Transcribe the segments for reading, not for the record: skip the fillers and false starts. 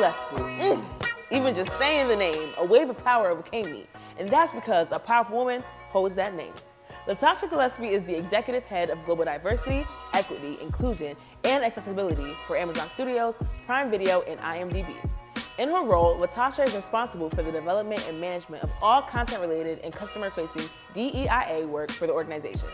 Gillespie. Even just saying the name, a wave of power overcame me. And that's because a powerful woman holds that name. Latasha Gillespie is the executive head of global diversity, equity, inclusion, and accessibility for Amazon Studios, Prime Video, and IMDb. In her role, Latasha is responsible for the development and management of all content-related and customer-facing DEIA work for the organization.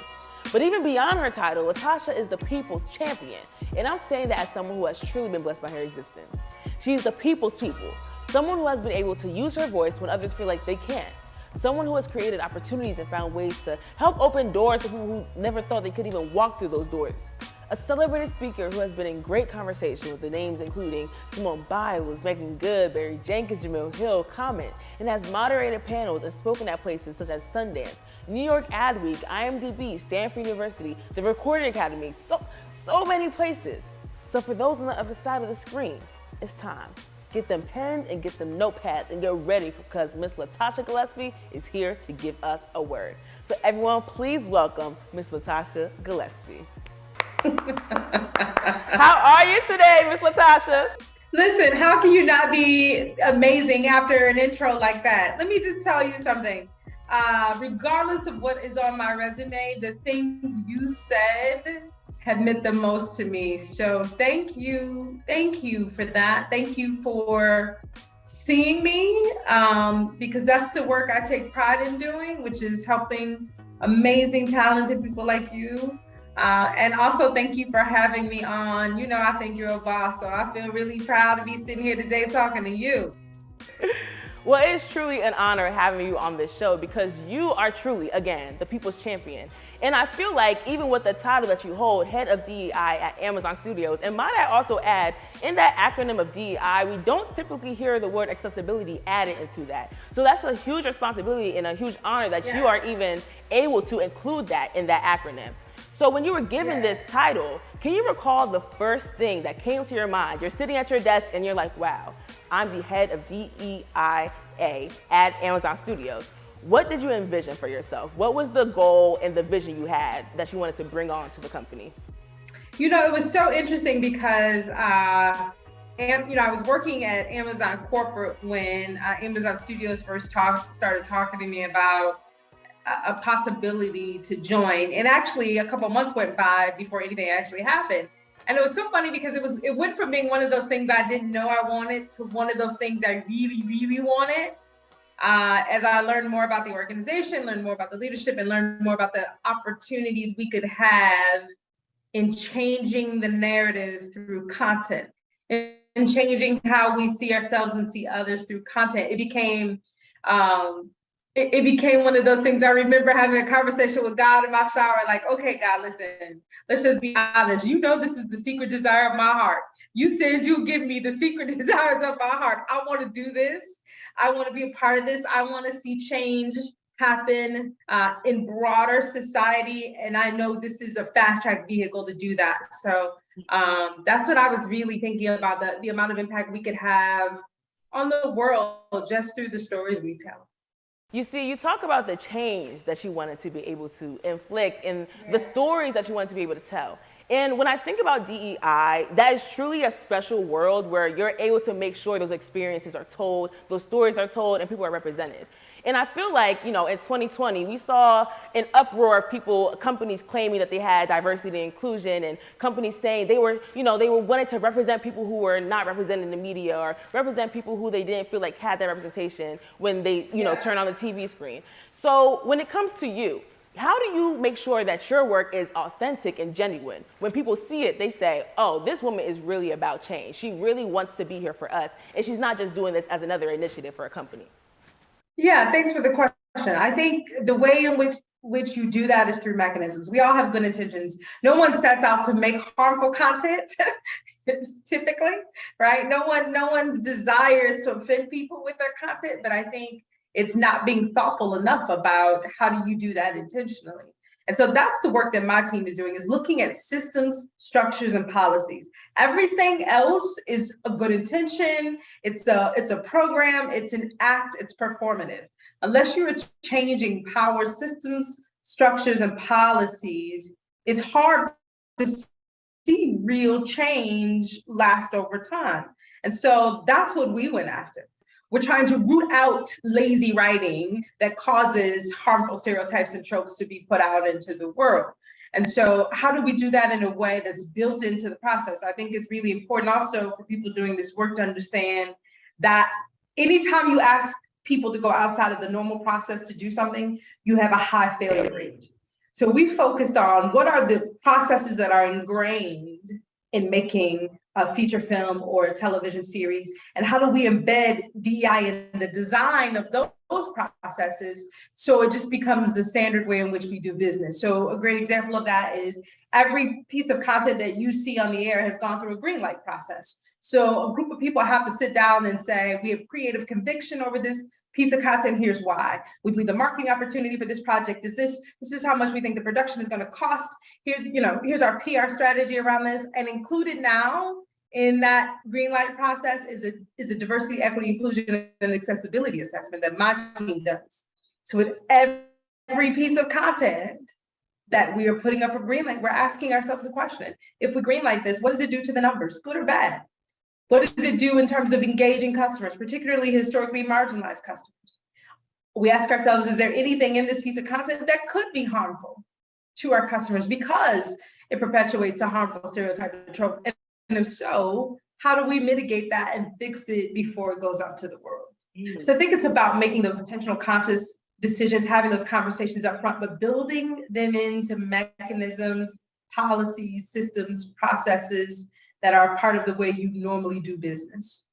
But even beyond her title, Latasha is the people's champion, and I'm saying that as someone who has truly been blessed by her existence. She's the people's people, someone who has been able to use her voice when others feel like they can't. Someone who has created opportunities and found ways to help open doors for people who never thought they could even walk through those doors. A celebrated speaker who has been in great conversation with the names including Simone Biles, Megan Good, Barry Jenkins, Jamil Hill, Common, and has moderated panels and spoken at places such as Sundance, New York Ad Week, IMDb, Stanford University, the Recording Academy, so many places. So for those on the other side of the screen, it's time. Get them pens and get them notepads and get ready because Miss Latasha Gillespie is here to give us a word. So everyone, please welcome Miss Latasha Gillespie. How are you today, Miss Latasha? Listen, how can you not be amazing after an intro like that? Let me just tell you something. Regardless of what is on my resume, the things you said have meant the most to me. So thank you for that. Thank you for seeing me, because that's the work I take pride in doing, which is helping amazing, talented people like you. And also thank you for having me on. You know, I think you're a boss, so I feel really proud to be sitting here today talking to you. Well, it is truly an honor having you on this show because you are truly, again, the people's champion. And I feel like even with the title that you hold, head of DEI at Amazon Studios, and might I also add, in that acronym of DEI, we don't typically hear the word accessibility added into that. So that's a huge responsibility and a huge honor that you are even able to include that in that acronym. So when you were given this title, can you recall the first thing that came to your mind? You're sitting at your desk and you're like, wow, I'm the head of DEIA at Amazon Studios. What did you envision for yourself? What was the goal and the vision you had that you wanted to bring on to the company? You know, it was so interesting because I was working at Amazon corporate when Amazon Studios first started talking to me about a possibility to join. And actually a couple months went by before anything actually happened. And it was so funny because it went from being one of those things I didn't know I wanted to one of those things I really, really wanted. As I learned more about the organization, learned more about the leadership, and learned more about the opportunities we could have in changing the narrative through content and changing how we see ourselves and see others through content. It became one of those things. I remember having a conversation with God in my shower, like, okay, God, listen, let's just be honest. You know, this is the secret desire of my heart. You said you'll give me the secret desires of my heart. I want to do this. I want to be a part of this. I want to see change happen in broader society. And I know this is a fast track vehicle to do that. So that's what I was really thinking about, the amount of impact we could have on the world just through the stories we tell. You see, you talk about the change that you wanted to be able to inflict and the stories that you wanted to be able to tell. And when I think about DEI, that is truly a special world where you're able to make sure those experiences are told, those stories are told, and people are represented. And I feel like, you know, in 2020, we saw an uproar of companies claiming that they had diversity and inclusion, and companies saying they were wanting to represent people who were not represented in the media or represent people who they didn't feel like had that representation when they, turn on the TV screen. So when it comes to you, how do you make sure that your work is authentic and genuine? When people see it, they say, oh, this woman is really about change. She really wants to be here for us, and she's not just doing this as another initiative for a company. Yeah, thanks for the question. I think the way in which you do that is through mechanisms. We all have good intentions. No one sets out to make harmful content, typically, right? No one's desire is to offend people with their content, but I think it's not being thoughtful enough about how do you do that intentionally. And so that's the work that my team is doing, is looking at systems, structures, and policies. Everything else is a good intention. It's a program, it's an act, it's performative. Unless you're changing power systems, structures, and policies, it's hard to see real change last over time. And so that's what we went after. We're trying to root out lazy writing that causes harmful stereotypes and tropes to be put out into the world. And so how do we do that in a way that's built into the process? I think it's really important also for people doing this work to understand that anytime you ask people to go outside of the normal process to do something, you have a high failure rate. So we focused on what are the processes that are ingrained in making a feature film or a television series, and how do we embed DEI in the design of those processes so it just becomes the standard way in which we do business. So a great example of that is every piece of content that you see on the air has gone through a green light process. So a group of people have to sit down and say, we have creative conviction over this piece of content, here's why. We believe the marketing opportunity for this project is this is how much we think the production is going to cost. Here's our PR strategy around this, and included now in that green light process is a diversity, equity, inclusion, and accessibility assessment that my team does. So with every piece of content that we are putting up for green light, we're asking ourselves the question, if we green light this, what does it do to the numbers, good or bad? What does it do in terms of engaging customers, particularly historically marginalized customers? We ask ourselves, is there anything in this piece of content that could be harmful to our customers because it perpetuates a harmful stereotype and trope? And if so, how do we mitigate that and fix it before it goes out to the world? So I think it's about making those intentional, conscious decisions, having those conversations up front, but building them into mechanisms, policies, systems, processes that are part of the way you normally do business.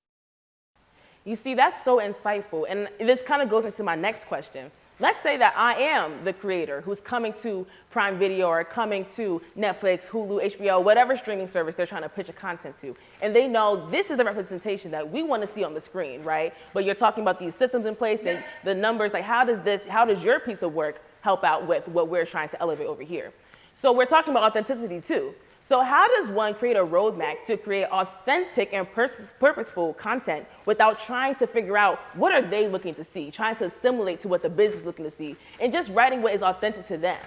You see, that's so insightful. And this kind of goes into my next question. Let's say that I am the creator who's coming to Prime Video or coming to Netflix, Hulu, HBO, whatever streaming service they're trying to pitch a content to. And they know this is the representation that we want to see on the screen, right? But you're talking about these systems in place and the numbers, like how does your piece of work help out with what we're trying to elevate over here? So we're talking about authenticity too. So how does one create a roadmap to create authentic and purposeful content without trying to figure out what are they looking to see, trying to assimilate to what the business is looking to see, and just writing what is authentic to them?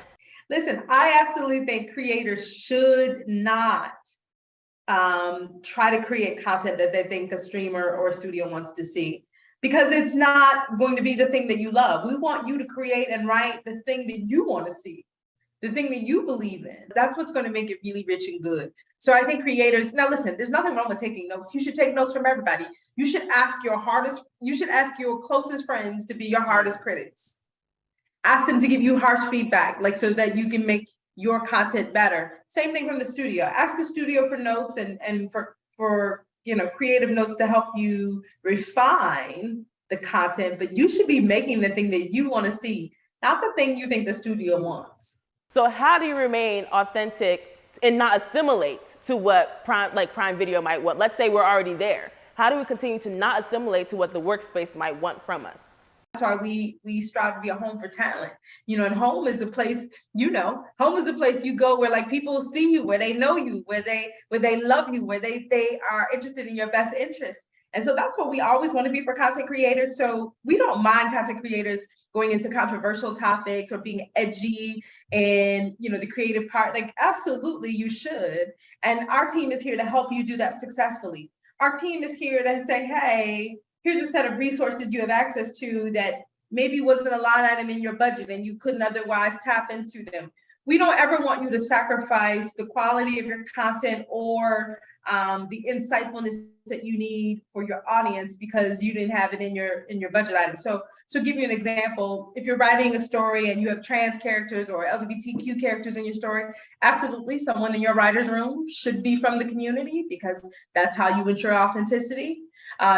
Listen, I absolutely think creators should not try to create content that they think a streamer or a studio wants to see, because it's not going to be the thing that you love. We want you to create and write the thing that you want to see, the thing that you believe in. That's what's going to make it really rich and good. So I think creators, now listen, there's nothing wrong with taking notes. You should take notes from everybody. You should ask your closest friends to be your hardest critics. Ask them to give you harsh feedback, like so that you can make your content better. Same thing from the studio. Ask the studio for notes and for creative notes to help you refine the content, but you should be making the thing that you want to see, not the thing you think the studio wants. So how do you remain authentic and not assimilate to what Prime Video might want? Let's say we're already there. How do we continue to not assimilate to what the workspace might want from us? That's why we strive to be a home for talent. And home is a place, home is a place you go where like people see you, where they know you, where they love you, where they are interested in your best interest. And so that's what we always want to be for content creators. So we don't mind content creators going into controversial topics or being edgy and the creative part. Like absolutely you should. And our team is here to help you do that successfully. Our team is here to say, hey, here's a set of resources you have access to that maybe wasn't a line item in your budget and you couldn't otherwise tap into them. We don't ever want you to sacrifice the quality of your content or the insightfulness that you need for your audience because you didn't have it in your budget item. So give you an example. If you're writing a story and you have trans characters or LGBTQ characters in your story, absolutely someone in your writer's room should be from the community because that's how you ensure authenticity.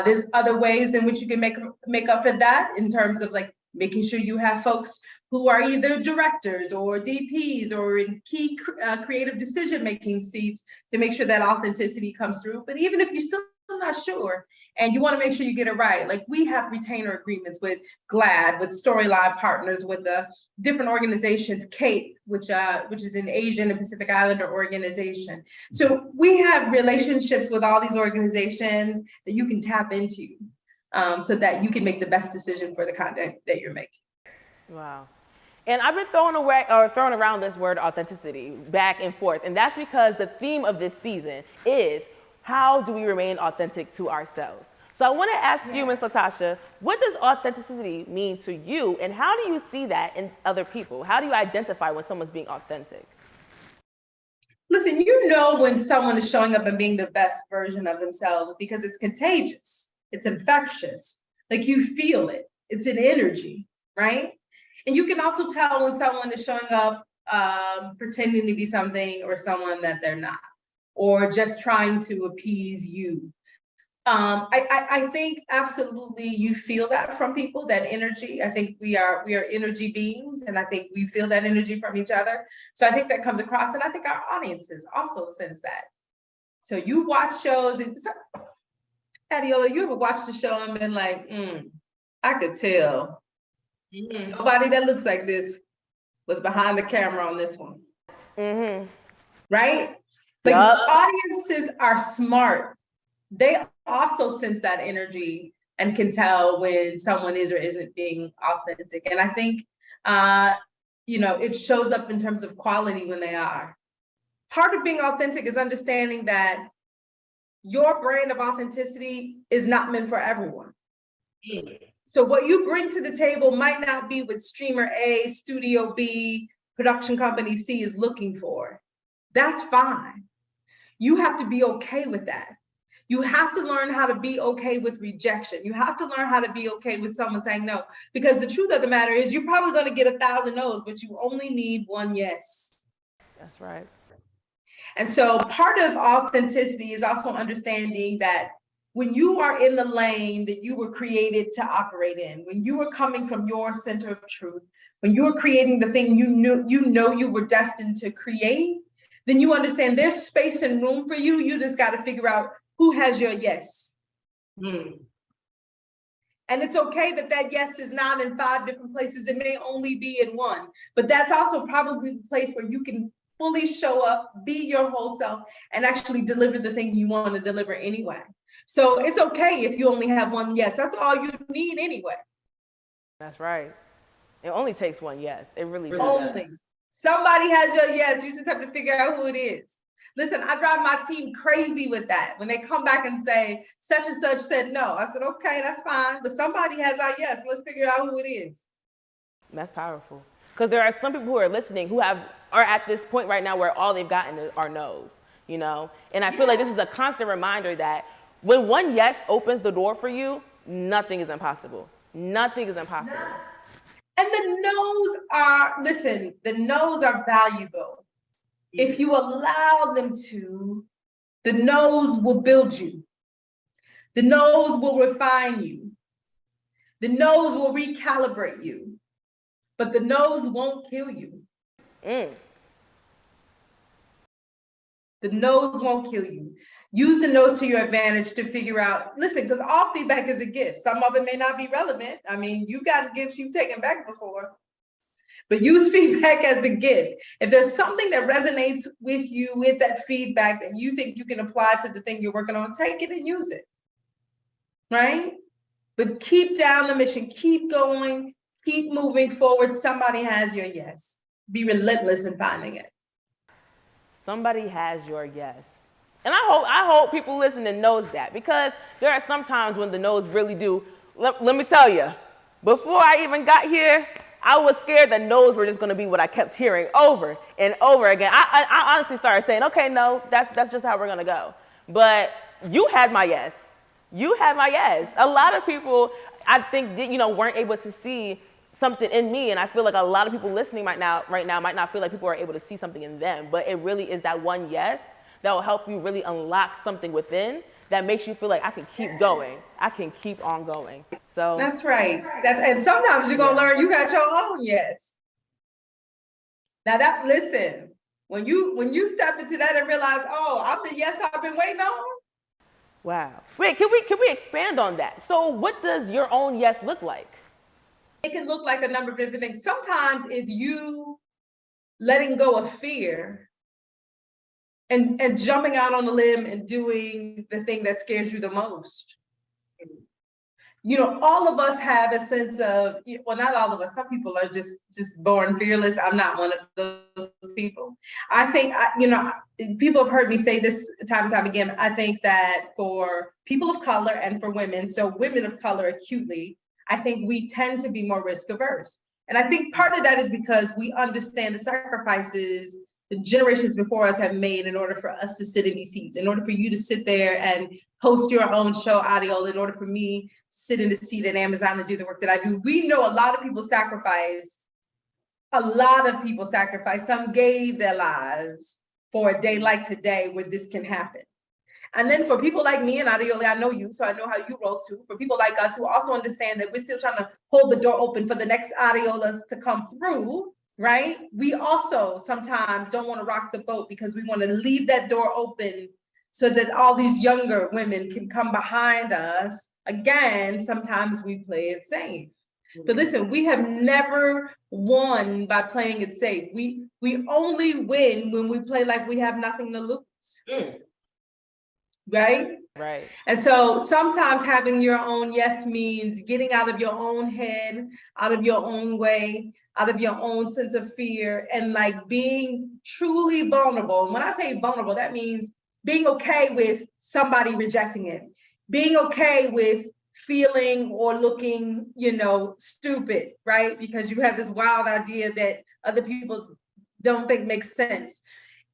There's other ways in which you can make up for that in terms of like making sure you have folks who are either directors or DPs or in key creative decision-making seats to make sure that authenticity comes through. But even if you're still not sure and you want to make sure you get it right, like we have retainer agreements with GLAAD, with Storyline Partners, with the different organizations, CAPE, which is an Asian and Pacific Islander organization. So we have relationships with all these organizations that you can tap into so that you can make the best decision for the content that you're making. Wow. And I've been throwing around this word authenticity back and forth. And that's because the theme of this season is how do we remain authentic to ourselves? So I want to ask you, Ms. Latasha, what does authenticity mean to you, and how do you see that in other people? How do you identify when someone's being authentic? Listen, you know when someone is showing up and being the best version of themselves because it's contagious, it's infectious, like you feel it, it's an energy, right? And you can also tell when someone is showing up pretending to be something or someone that they're not, or just trying to appease you. I think absolutely you feel that from people, that energy. I think we are energy beings, and I think we feel that energy from each other. So I think that comes across, and I think our audiences also sense that. So you watch shows, and so, Adiola, you ever watched the show and been like, I could tell nobody that looks like this was behind the camera on this one. Right? Like audiences are smart. They also sense that energy and can tell when someone is or isn't being authentic. And I think, it shows up in terms of quality when they are. Part of being authentic is understanding that your brand of authenticity is not meant for everyone. So what you bring to the table might not be what streamer A, studio B, production company C is looking for. That's fine. You have to be okay with that. You have to learn how to be okay with rejection. You have to learn how to be okay with someone saying no, because the truth of the matter is you're probably going to get 1,000 no's, but you only need one yes. That's right. And so part of authenticity is also understanding that when you are in the lane that you were created to operate in, when you were coming from your center of truth, when you were creating the thing you were destined to create, then you understand there's space and room for you. You just got to figure out who has your yes. And it's okay that yes is not in 5 different places. It may only be in one, but that's also probably the place where you can fully show up, be your whole self, and actually deliver the thing you want to deliver anyway. So it's okay if you only have one yes. That's all you need anyway. That's right. It only takes one yes. It really does. Somebody has your yes. You just have to figure out who it is. Listen, I drive my team crazy with that. When they come back and say, such and such said no, I said, okay, that's fine. But somebody has our yes. Let's figure out who it is. That's powerful. Because there are some people who are listening who are at this point right now where all they've gotten are no's, And I feel like this is a constant reminder that when one yes opens the door for you, nothing is impossible. Nothing is impossible. And the no's are valuable. If you allow them to, the no's will build you. The no's will refine you. The no's will recalibrate you. But the no's won't kill you. The no's won't kill you. Use the no's to your advantage to figure out, listen, because all feedback is a gift. Some of it may not be relevant. I mean, you've gotten gifts you've taken back before. But use feedback as a gift. If there's something that resonates with you with that feedback that you think you can apply to the thing you're working on, take it and use it, right? But keep down the mission, keep going, keep moving forward. Somebody has your yes. Be relentless in finding it. Somebody has your yes. And I hope people listening knows that, because there are some times when the no's really do. Let me tell you, before I even got here, I was scared that no's were just going to be what I kept hearing over and over again. I honestly started saying, okay, no, that's just how we're going to go. But you had my yes. You had my yes. A lot of people, I think, weren't able to see something in me. And I feel like a lot of people listening right now might not feel like people are able to see something in them. But it really is that one yes that will help you really unlock something within that makes you feel like I can keep going. I can keep on going. So that's right. And sometimes you're gonna learn you got your own yes. Now listen, when you step into that and realize, oh, I'm the yes I've been waiting on. Wow. Wait, can we expand on that? So what does your own yes look like? It can look like a number of different things. Sometimes it's you letting go of fear and jumping out on a limb and doing the thing that scares you the most. all of us have a sense of, well, not all of us, some people are just born fearless. I'm not one of those people. I think, people have heard me say this time and time again. I think that for people of color and for women, so women of color acutely, I think we tend to be more risk averse. And I think part of that is because we understand the sacrifices the generations before us have made in order for us to sit in these seats, in order for you to sit there and host your own show, Audio, in order for me to sit in the seat at Amazon and do the work that I do. We know a lot of people sacrificed. Some gave their lives for a day like today where this can happen. And then for people like me and Adeyole, I know you, so I know how you roll too. For people like us who also understand that we're still trying to hold the door open for the next Adeolas to come through, right? We also sometimes don't want to rock the boat because we want to leave that door open so that all these younger women can come behind us. Again, sometimes we play it safe. But listen, we have never won by playing it safe. We only win when we play like we have nothing to lose. Right? Right. And so sometimes having your own yes means getting out of your own head, out of your own way, out of your own sense of fear, and like being truly vulnerable. And when I say vulnerable, that means being okay with somebody rejecting it, being okay with feeling or looking, stupid, right? Because you have this wild idea that other people don't think makes sense.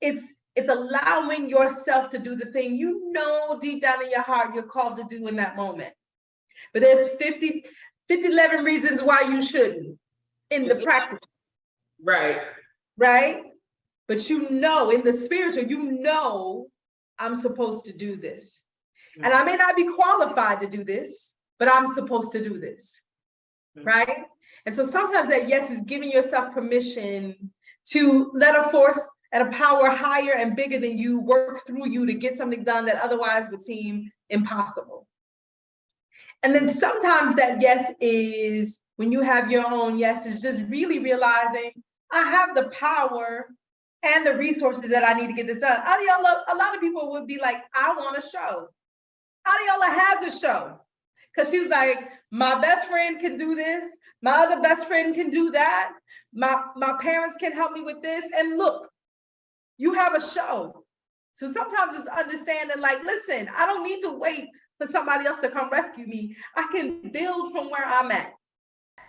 It's allowing yourself to do the thing deep down in your heart you're called to do in that moment. But there's 11 reasons why you shouldn't in the practical. Right. Right? But in the spiritual, I'm supposed to do this. And I may not be qualified to do this, but I'm supposed to do this. Right? And so sometimes that yes is giving yourself permission to let a force and a power higher and bigger than you work through you to get something done that otherwise would seem impossible. And then sometimes that yes is, when you have your own yes, is just really realizing I have the power and the resources that I need to get this done. Adiola, a lot of people would be like, I want a show. Adiola has a show. Because she was like, my best friend can do this. My other best friend can do that. My parents can help me with this. And look, you have a show. So sometimes it's understanding like, listen, I don't need to wait for somebody else to come rescue me. I can build from where I'm at.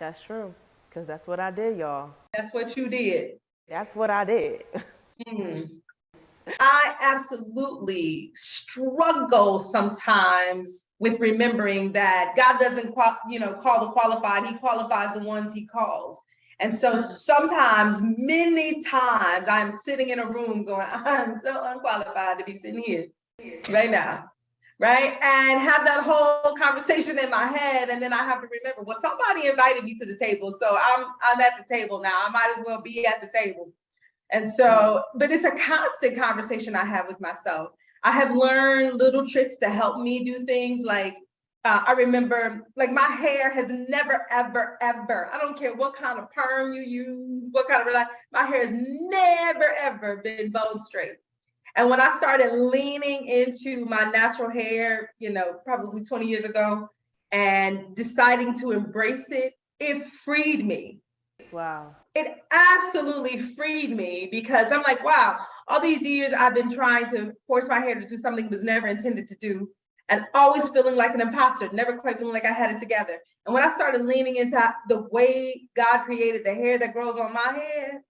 That's true. Because that's what I did, y'all. That's what you did. That's what I did. I absolutely struggle sometimes with remembering that God doesn't call the qualified. He qualifies the ones he calls. And so sometimes, many times, I'm sitting in a room going, I'm so unqualified to be sitting here right now, right? And have that whole conversation in my head. And then I have to remember, well, somebody invited me to the table. So I'm at the table now. I might as well be at the table. And so, but it's a constant conversation I have with myself. I have learned little tricks to help me do things like, I remember, like, my hair has never, ever, ever, I don't care what kind of perm you use, what kind of, my hair has never, ever been bone straight. And when I started leaning into my natural hair, probably 20 years ago, and deciding to embrace it, it freed me. Wow. It absolutely freed me because I'm like, wow, all these years I've been trying to force my hair to do something it was never intended to do. And always feeling like an imposter, never quite feeling like I had it together. And when I started leaning into the way God created the hair that grows on my head,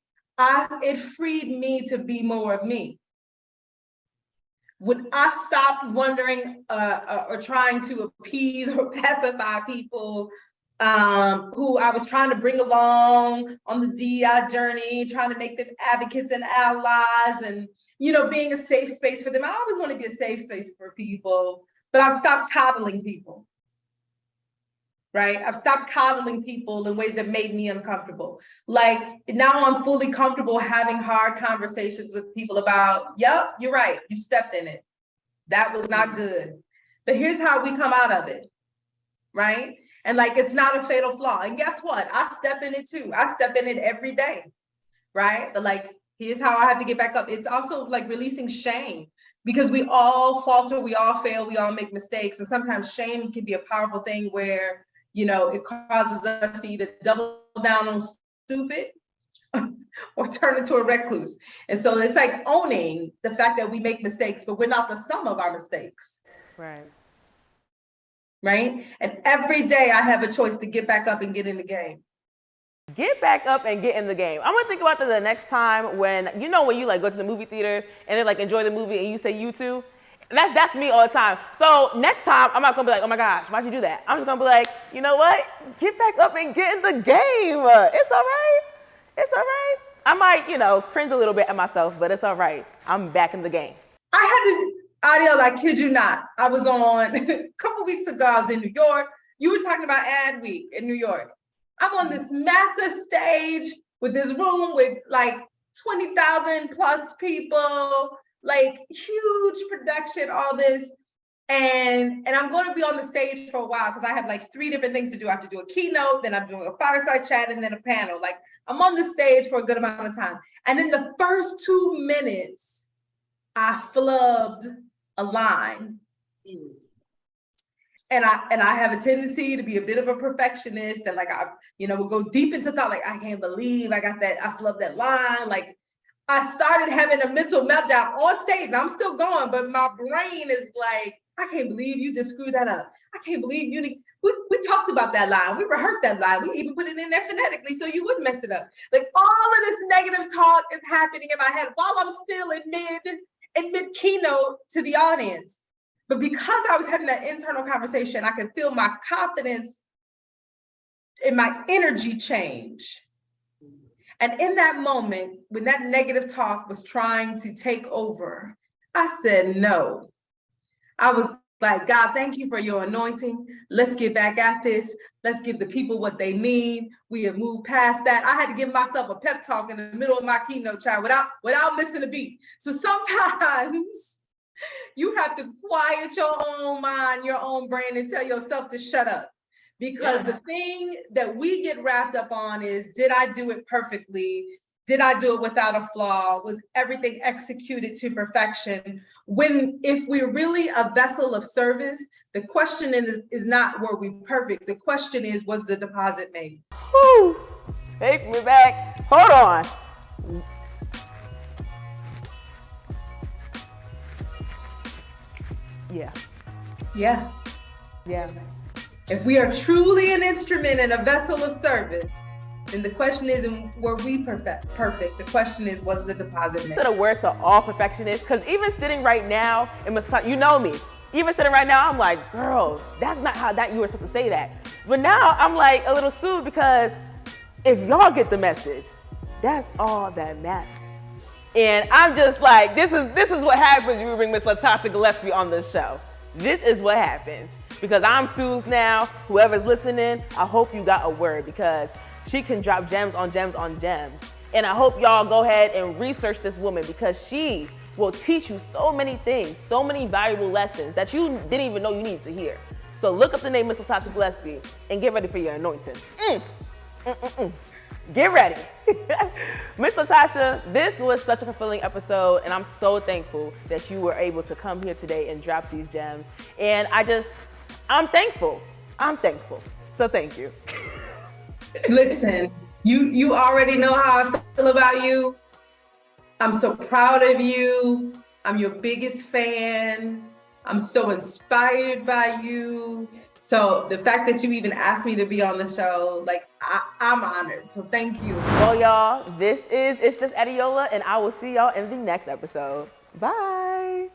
it freed me to be more of me. When I stopped wondering or trying to appease or pacify people who I was trying to bring along on the DEI journey, trying to make them advocates and allies and, being a safe space for them. I always want to be a safe space for people. But I've stopped coddling people, right? I've stopped coddling people in ways that made me uncomfortable. Like now I'm fully comfortable having hard conversations with people about, yep, you're right, you stepped in it. That was not good. But here's how we come out of it, right? And like, it's not a fatal flaw. And guess what? I step in it too. I step in it every day, right? But like, Here's how I have to get back up. It's also like releasing shame, because we all falter, we all fail, we all make mistakes. And sometimes shame can be a powerful thing where, it causes us to either double down on stupid or turn into a recluse. And so it's like owning the fact that we make mistakes, but we're not the sum of our mistakes. Right. Right? And every day I have a choice to get back up and get in the game. Get back up and get in the game. I'm gonna think about that the next time when you like go to the movie theaters and they like enjoy the movie and you say you too. That's me all the time. So next time I'm not gonna be like, oh my gosh, why'd you do that? I'm just gonna be like, you know what? Get back up and get in the game. It's all right. It's all right. I might, cringe a little bit at myself, but it's all right. I'm back in the game. I had to, Adiel, I kid you not. I was on a couple weeks ago. I was in New York. You were talking about Ad Week in New York. I'm on this massive stage with this room with like 20,000 plus people, like huge production, all this. And I'm going to be on the stage for a while because I have like 3 different things to do. I have to do a keynote, then I'm doing a fireside chat, and then a panel. Like I'm on the stage for a good amount of time. And in the first 2 minutes, I flubbed a line. And I have a tendency to be a bit of a perfectionist, and like I will go deep into thought, like I can't believe I flubbed that line. Like I started having a mental meltdown on stage, and I'm still going, but my brain is like, I can't believe you just screwed that up. I can't believe we talked about that line. We rehearsed that line. We even put it in there phonetically so you wouldn't mess it up. Like all of this negative talk is happening in my head while I'm still in mid keynote to the audience. But because I was having that internal conversation, I could feel my confidence and my energy change. And in that moment, when that negative talk was trying to take over, I said no. I was like, God, thank you for your anointing. Let's get back at this. Let's give the people what they need. We have moved past that. I had to give myself a pep talk in the middle of my keynote, child, without missing a beat. So sometimes you have to quiet your own mind, your own brain, and tell yourself to shut up. Because the thing that we get wrapped up on is, did I do it perfectly? Did I do it without a flaw? Was everything executed to perfection? If we're really a vessel of service, the question is not, were we perfect? The question is, was the deposit made? Whew, take me back. Hold on. Yeah. If we are truly an instrument and a vessel of service, then the question isn't, were we perfect? The question is, was the deposit made? That's a word to all perfectionists, because even sitting right now, you know me, even sitting right now, I'm like, girl, that's not how you were supposed to say that. But now I'm like a little soothed, because if y'all get the message, that's all that matters. And I'm just like, this is what happens when we bring Miss Latasha Gillespie on this show. This is what happens, because I'm soothed now. Whoever's listening, I hope you got a word, because she can drop gems on gems on gems. And I hope y'all go ahead and research this woman, because she will teach you so many things, so many valuable lessons that you didn't even know you needed to hear. So look up the name Miss Latasha Gillespie and get ready for your anointing. Get ready. Miss Latasha, this was such a fulfilling episode, and I'm so thankful that you were able to come here today and drop these gems. And I'm thankful. So thank you. Listen, you already know how I feel about you. I'm so proud of you. I'm your biggest fan. I'm so inspired by you. So the fact that you even asked me to be on the show, like I'm honored. So thank you. Well, y'all, this is It's Just Adiola, and I will see y'all in the next episode. Bye.